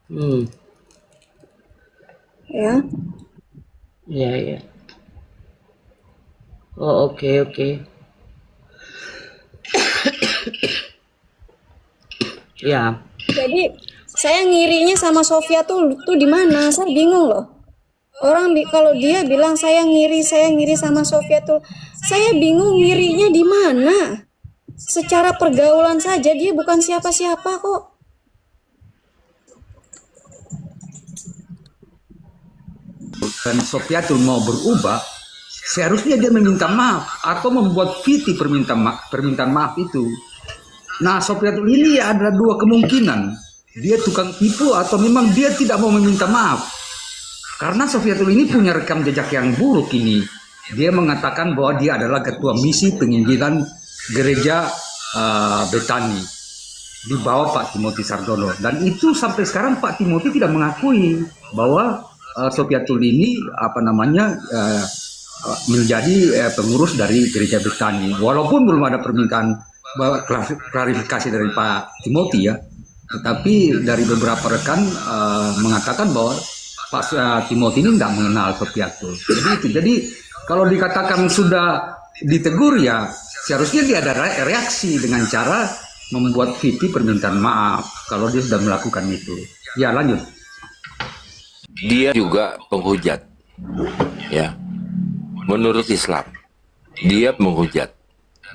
Hmm, ya. iya iya. Oh, oke oke. Ya, Jadi saya ngirinya sama Sofia tuh di mana? Saya bingung loh. Kalau dia bilang saya ngiri sama Sofia tuh, saya bingung ngirinya di mana. Secara pergaulan saja dia bukan siapa-siapa kok. dan Sofiatul mau berubah, seharusnya dia meminta maaf atau membuat Viti permintaan maaf itu. Nah, Sofiatul ini ada dua kemungkinan. Dia tukang tipu atau memang dia tidak mau meminta maaf. Karena Sofiatul ini punya rekam jejak yang buruk ini. Dia mengatakan bahwa dia adalah ketua misi penginjilan gereja Betani di bawah Pak Timothy Sardono. Dan itu sampai sekarang Pak Timothy tidak mengakui bahwa Sofiatul ini menjadi pengurus dari gereja Betani. Walaupun belum ada permintaan klarifikasi dari Pak Timothy ya, tetapi dari beberapa rekan mengatakan bahwa Pak Timothy ini tidak mengenal Sofiatul. Jadi itu. Jadi kalau dikatakan sudah ditegur ya seharusnya dia ada reaksi dengan cara membuat Viti permintaan maaf kalau dia sudah melakukan itu. Ya lanjut. Dia juga penghujat, ya. Menurut Islam, dia menghujat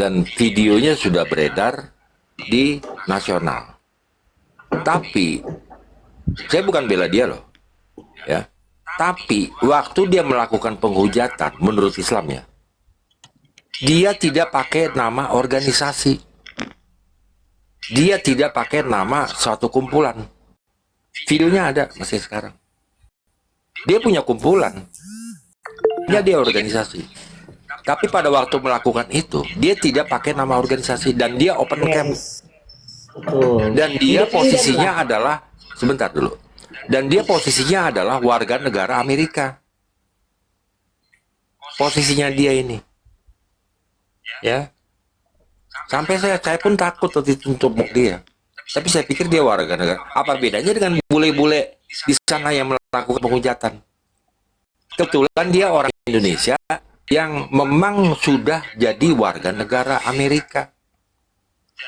dan videonya sudah beredar di nasional. Tapi saya bukan bela dia loh, ya. Tapi waktu dia melakukan penghujatan menurut Islam ya, dia tidak pakai nama organisasi, dia tidak pakai nama suatu kumpulan. Videonya ada masih sekarang. Dia punya kumpulan, ya dia organisasi. Tapi pada waktu melakukan itu, dia tidak pakai nama organisasi dan dia open camp. yes. Betul. Dan dia Independen lah. posisinya adalah, sebentar dulu. Dan dia posisinya adalah warga negara Amerika. Posisinya dia ini, ya. Sampai saya pun takut waktu itu untuk dia. Tapi saya pikir dia warga negara. Apa bedanya dengan bule-bule di sana yang melakukan penghujatan? Kebetulan dia orang Indonesia yang memang sudah jadi warga negara Amerika.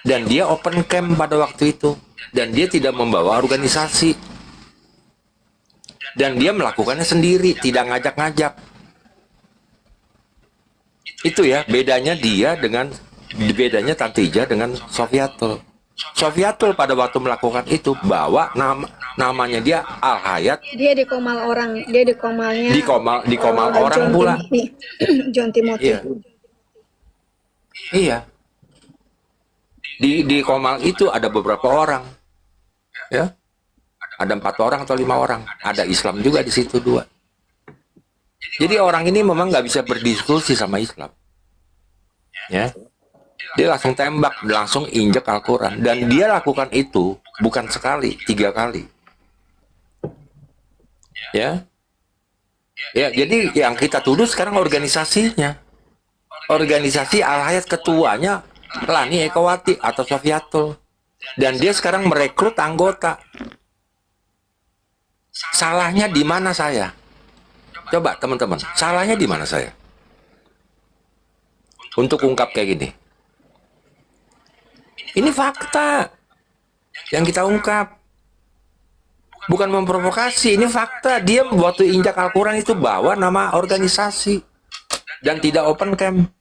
Dan dia open camp pada waktu itu. Dan dia tidak membawa organisasi. Dan dia melakukannya sendiri, tidak ngajak-ngajak. Itu ya, bedanya Tante Ija dengan Sofiatul. Sofiatul pada waktu melakukan itu bawa namanya dia Al Hayat, Dia di komalnya di komal orang John pula. Timothy. John Timothy. Iya, iya. Di komal itu ada beberapa orang, ya. Ada 4 orang atau 5 orang. Ada Islam juga di situ 2. Jadi orang ini memang nggak bisa berdiskusi sama Islam, ya. Dia langsung tembak, langsung injek Al-Quran. Dan dia lakukan itu bukan sekali, 3 kali. Ya, ya. Jadi yang kita tuduh sekarang organisasinya. Organisasi Al-Hayat ketuanya Lani Ekawati atau Sofiatul. Dan dia sekarang merekrut anggota. Salahnya di mana saya? Coba teman-teman, salahnya di mana saya? Untuk ungkap kayak gini. Ini fakta yang kita ungkap. Bukan memprovokasi, ini fakta. Dia waktu injak Al-Quran itu bawa nama organisasi. Dan tidak open camp.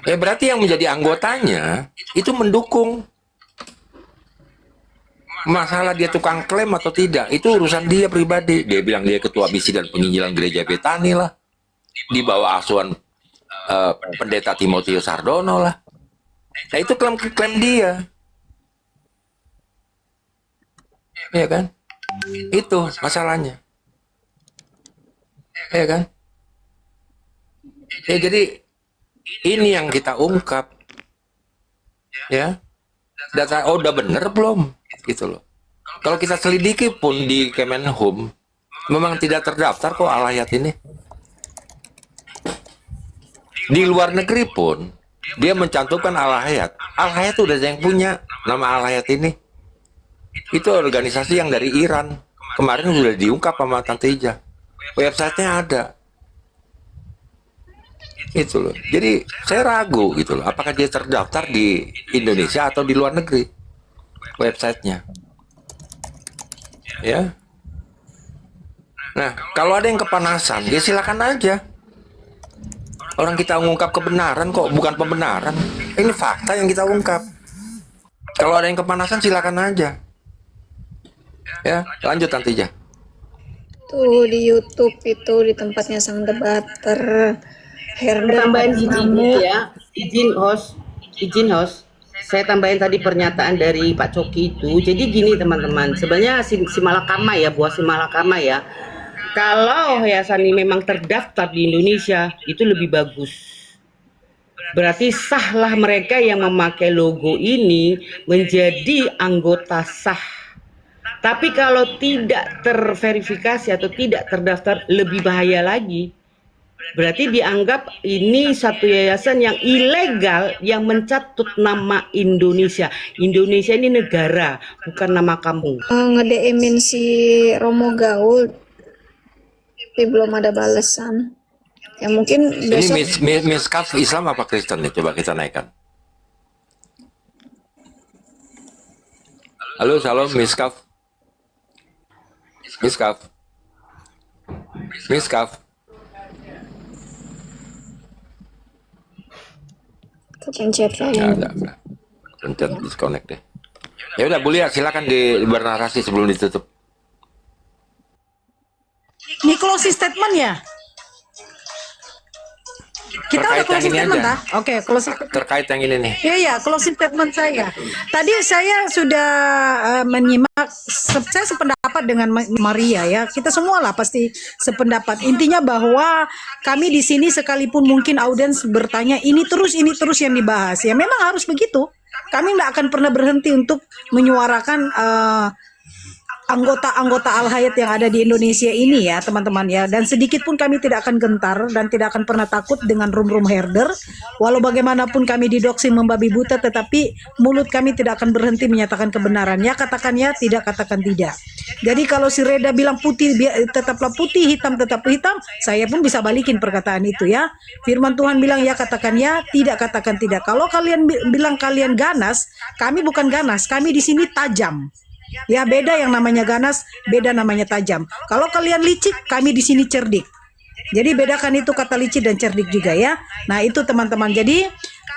Ya berarti yang menjadi anggotanya itu mendukung. Masalah dia tukang klaim atau tidak, itu urusan dia pribadi. Dia bilang dia ketua misi dan penginjilan gereja Betani lah. Di bawah asuhan pendeta Timotius Sardono lah. Nah itu klaim dia. Ya kan? Itu masalahnya. Ya kan? Ya jadi ini yang kita ungkap. Ya. Data udah bener belum? Gitu loh. Kalau kita selidiki pun di Kemenhub memang tidak terdaftar kok Al-Hayat ini. Di luar negeri pun dia mencantumkan Al-Hayat. Al-Hayat udah yang punya nama Al-Hayat ini. Itu organisasi yang dari Iran. Kemarin sudah diungkap sama Tante Ija. Websitenya ada. Itu loh. Jadi saya ragu gitu loh. Apakah dia terdaftar di Indonesia atau di luar negeri? Websitenya. Ya. Nah, kalau ada yang kepanasan, ya silakan aja. Orang kita mengungkap kebenaran kok, bukan pembenaran. Ini fakta yang kita ungkap. Kalau ada yang kepanasan, silakan aja. Ya, lanjut Tante Ija. Tuh di YouTube itu di tempatnya sang debater Herder Tambahin kamu. sedikit ya, izin host. Saya tambahin tadi pernyataan dari Pak Coki itu. Jadi gini teman-teman, sebenarnya si Malakama ya, buah si Malakama ya. Kalau yayasan ini memang terdaftar di Indonesia, itu lebih bagus. Berarti sahlah mereka yang memakai logo ini menjadi anggota sah. Tapi kalau tidak terverifikasi atau tidak terdaftar, lebih bahaya lagi. Berarti dianggap ini satu yayasan yang ilegal yang mencatut nama Indonesia. Indonesia ini negara, bukan nama kamu. Nge-DM-in si Romo Gaul tapi belum ada balasan. Ya mungkin Ini besok miskaf Islam apa Kristen nih? Coba kita naikkan. Halo, salam miskaf. Miskaf. kepencet Ya, lagi. udah. Pencet disconnect deh. Ya udah, Bu Lia, silakan bernarasi sebelum ditutup. Ini closing statement ya? Kita Terkait udah closing yang ini statement aja. dah? Oke, closing. Terkait yang ini nih. Iya, closing statement saya. Tadi saya sudah menyimak, saya sependapat dengan Maria ya. Kita semua lah pasti sependapat. Intinya bahwa kami di sini sekalipun mungkin audiens bertanya ini terus yang dibahas. Ya memang harus begitu. Kami nggak akan pernah berhenti untuk menyuarakan anggota-anggota Al-Hayat yang ada di Indonesia ini ya teman-teman ya, dan sedikit pun kami tidak akan gentar dan tidak akan pernah takut dengan room herder. Walau bagaimanapun kami didoksi membabi buta, tetapi mulut kami tidak akan berhenti menyatakan kebenaran. Ya katakan ya, tidak katakan tidak. Jadi kalau si Reda bilang putih tetaplah putih, hitam tetap hitam, saya pun bisa balikin perkataan itu ya. Firman Tuhan bilang ya katakan ya, tidak katakan tidak. Kalau kalian bilang kalian ganas, kami bukan ganas, kami di sini tajam. Ya beda yang namanya ganas, beda namanya tajam. Kalau kalian licik, kami di sini cerdik. Jadi bedakan itu kata licik dan cerdik juga ya. Nah itu teman-teman. Jadi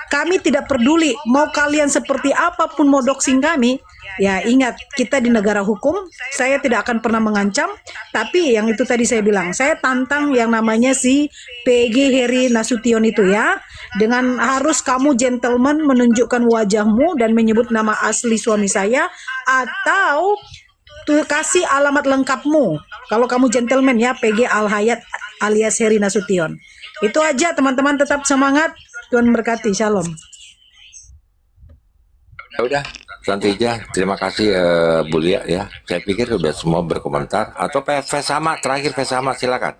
kami tidak peduli mau kalian seperti apapun mau doxing kami. Ya ingat, kita di negara hukum. Saya tidak akan pernah mengancam. Tapi yang itu tadi saya bilang, saya tantang yang namanya si PG Heri Nasution itu ya. Dengan harus kamu gentleman menunjukkan wajahmu dan menyebut nama asli suami saya, atau tuh kasih alamat lengkapmu. Kalau kamu gentleman ya, PG Al-Hayat alias Heri Nasution. Itu aja teman-teman, tetap semangat. Tuhan berkati. Shalom. Ya udah, Tante Ija, terima kasih Bu Lia ya. Saya pikir sudah semua berkomentar. Atau Vesama, terakhir Vesama, silakan.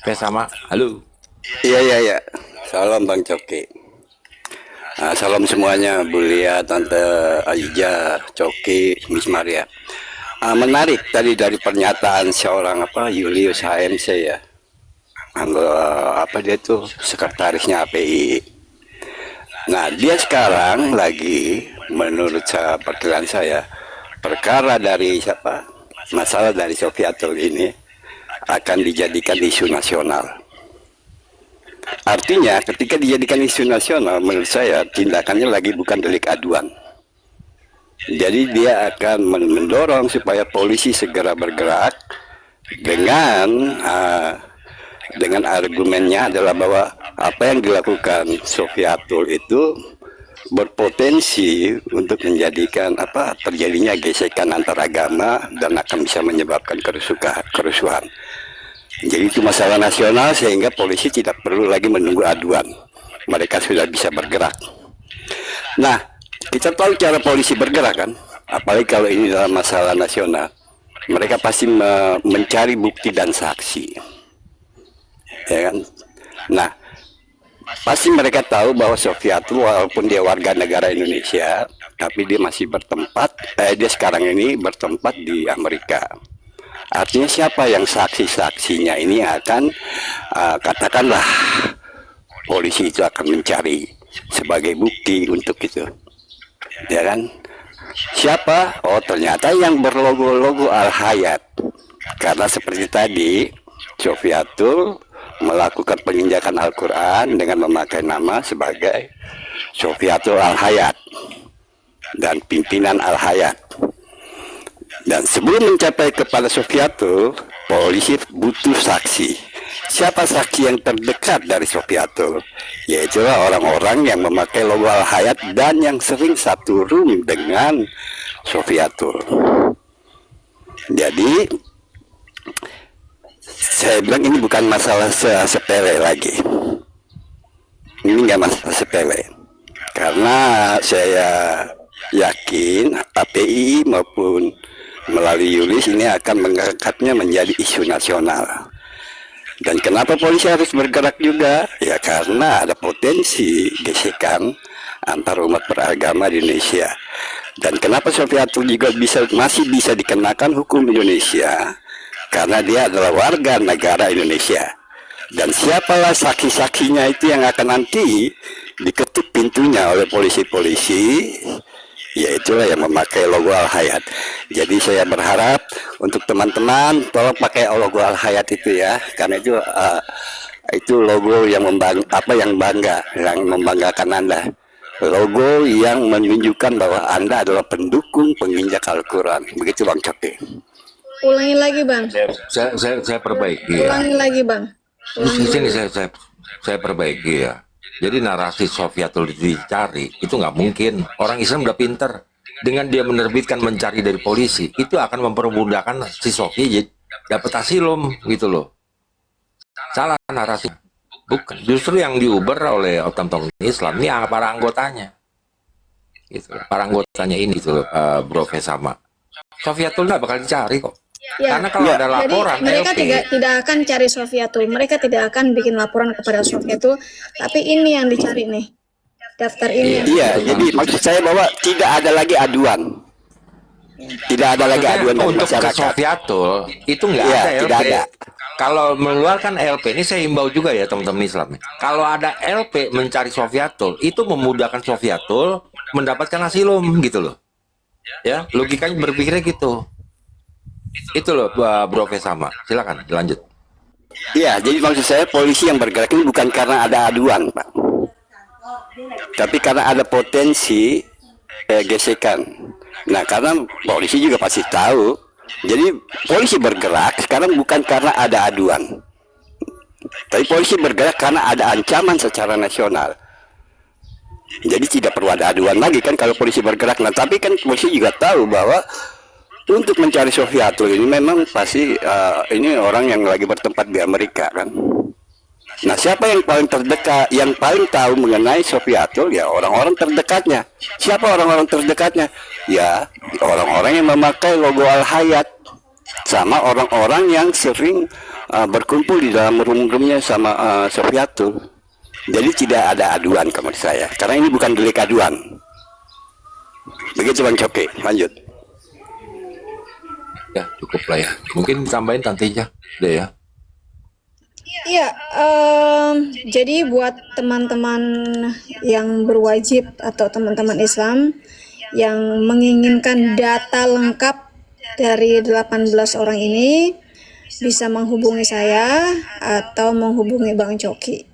Vesama, halo. Iya. Salam Bang Coki. Nah, salam semuanya, Bu Lia, Tante Ija, Coki, Miss Maria. Menarik tadi dari pernyataan seorang Julius HMC ya. Dia tuh sekretarisnya API. Nah, dia sekarang lagi menurut perkiraan saya perkara dari masalah dari Sofiatul ini akan dijadikan isu nasional. Artinya ketika dijadikan isu nasional, menurut saya tindakannya lagi bukan delik aduan. Jadi dia akan mendorong supaya polisi segera bergerak dengan argumennya adalah bahwa apa yang dilakukan Sofiatul itu berpotensi untuk menjadikan terjadinya gesekan antar agama dan akan bisa menyebabkan kerusuhan. Jadi itu masalah nasional sehingga polisi tidak perlu lagi menunggu aduan. Mereka sudah bisa bergerak. Nah, kita tahu cara polisi bergerak kan? Apalagi kalau ini dalam masalah nasional. Mereka pasti mencari bukti dan saksi. Ya kan? Nah, pasti mereka tahu bahwa Sofiatul walaupun dia warga negara Indonesia, tapi dia masih bertempat, dia sekarang ini bertempat di Amerika. Artinya siapa yang saksi-saksinya ini akan katakanlah polisi itu akan mencari sebagai bukti untuk itu, ya kan? Siapa? Oh, ternyata yang berlogo-logo Al-Hayat. Karena seperti tadi, Sofiatul melakukan penginjakan Al-Quran dengan memakai nama sebagai Sofiatul Al-Hayat dan pimpinan Al-Hayat. Dan sebelum mencapai kepada Sofiatul, polisi butuh saksi. Siapa saksi yang terdekat dari Sofiatul? Yaitu orang-orang yang memakai logo Al-Hayat dan yang sering satu room dengan Sofiatul. Jadi, saya bilang ini bukan masalah sepele lagi. Ini nggak masalah sepele. Karena saya yakin API maupun melalui Yulis ini akan mengangkatnya menjadi isu nasional. Dan kenapa polisi harus bergerak juga? Ya karena ada potensi gesekan antar umat beragama di Indonesia. Dan kenapa Sofiatul juga masih bisa dikenakan hukum Indonesia? Karena dia adalah warga negara Indonesia. Dan siapalah saksi-saksinya itu yang akan nanti diketuk pintunya oleh polisi-polisi, yaitulah yang memakai logo Al-Hayat. Jadi saya berharap untuk teman-teman tolong pakai logo Al-Hayat itu ya, karena itu logo yang bangga, yang membanggakan Anda. Logo yang menunjukkan bahwa Anda adalah pendukung penginjak Al-Quran. Begitu Bang Coki. Ulangi lagi Bang. Saya perbaiki ya. Ulangi lagi Bang. Di sini saya perbaiki ya. Jadi narasi Sofiatul dicari itu nggak mungkin. Orang Islam udah pinter. Dengan dia menerbitkan mencari dari polisi, itu akan mempermudahkan si Sofi dapat asilum gitu loh. Salah narasi. Bukan. Justru yang diuber oleh Otom Islam ini para anggotanya. Gitu. Para anggotanya ini gitu loh, Bro Vesama. Sofiatul nggak bakal dicari kok. Ya, karena kalau ada laporan, jadi mereka tidak akan cari Sofiatul, mereka tidak akan bikin laporan kepada Sofiatul, tapi ini yang dicari nih, daftar ini. Iya, jadi maksud saya bahwa tidak ada lagi aduan, tidak ada lagi aduan dari untuk masyarakat. ke Sofiatul itu nggak Iya, ada LP. tidak ada. Kalau mengeluarkan LP ini saya himbau juga ya teman-teman Islam. Kalau ada LP mencari Sofiatul, itu memudahkan Sofiatul mendapatkan asilum gitu loh. Ya, logikanya berpikirnya gitu. Itu loh Bro Vesama. Silakan lanjut. Iya, jadi maksud saya polisi yang bergerak ini bukan karena ada aduan, Pak. Tapi karena ada potensi gesekan. Nah, karena polisi juga pasti tahu. Jadi polisi bergerak sekarang bukan karena ada aduan. Tapi polisi bergerak karena ada ancaman secara nasional. Jadi tidak perlu ada aduan lagi kan kalau polisi bergerak. Nah, tapi kan polisi juga tahu bahwa untuk mencari Sofiatul ini memang pasti ini orang yang lagi bertempat di Amerika kan. Nah, siapa yang paling terdekat, yang paling tahu mengenai Sofiatul? Ya orang-orang terdekatnya. Siapa orang-orang terdekatnya? Ya orang-orang yang memakai logo Al-Hayat, sama orang-orang yang sering berkumpul di dalam room-roomnya sama Sofiatul. Jadi tidak ada aduan menurut saya, karena ini bukan delik aduan. Begitu Bang Coki, lanjut. Ya cukup lah ya. Mungkin tambahin Tante aja deh ya. Iya, jadi buat teman-teman yang berwajib atau teman-teman Islam yang menginginkan data lengkap dari 18 orang ini, bisa menghubungi saya atau menghubungi Bang Coki.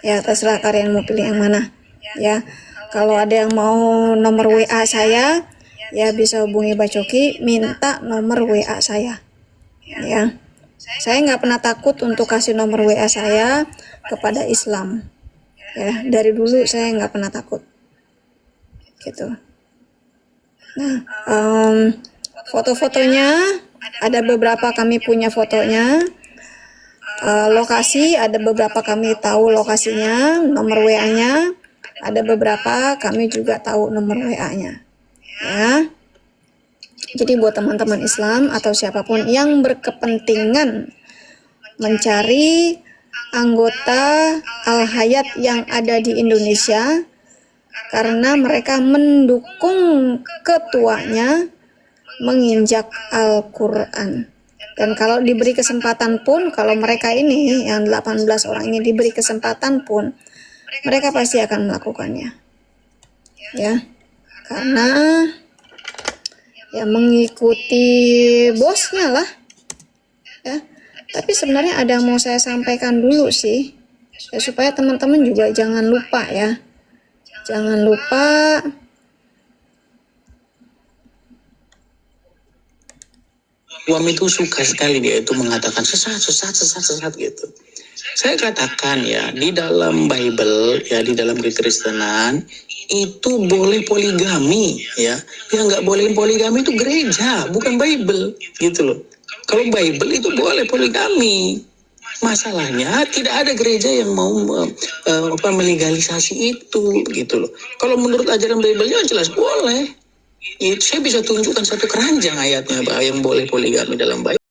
Ya, terserah kalian mau pilih yang mana. Ya, kalau ada yang mau nomor WA saya, ya bisa hubungi Bang Coki, minta nomor WA saya. Ya. Saya nggak pernah takut untuk kasih nomor WA saya kepada Islam. Ya, dari dulu saya nggak pernah takut. Gitu. Nah, foto-fotonya ada beberapa kami punya fotonya. Lokasi ada beberapa kami tahu lokasinya, nomor WA-nya. Ada beberapa kami juga tahu nomor WA-nya. Ya. Jadi buat teman-teman Islam atau siapapun yang berkepentingan mencari anggota Al-Hayat yang ada di Indonesia, karena mereka mendukung ketuanya menginjak Al-Quran. Dan kalau diberi kesempatan pun, kalau mereka ini yang 18 orang ini diberi kesempatan pun, mereka pasti akan melakukannya, ya, karena ya mengikuti bosnya lah, ya. Tapi sebenarnya ada yang mau saya sampaikan dulu sih, ya, supaya teman-teman juga jangan lupa ya, jangan lupa Wam itu suka sekali dia itu mengatakan sesat gitu. Saya katakan ya, di dalam Bible ya, di dalam kekristenan itu boleh poligami ya. Yang nggak boleh poligami itu gereja, bukan Bible gitu loh. Kalau Bible itu boleh poligami. Masalahnya tidak ada gereja yang mau melegalisasi itu gitu loh. Kalau menurut ajaran Bible-nya jelas boleh. Itu saya bisa tunjukkan satu keranjang ayatnya yang boleh poligami dalam Bible.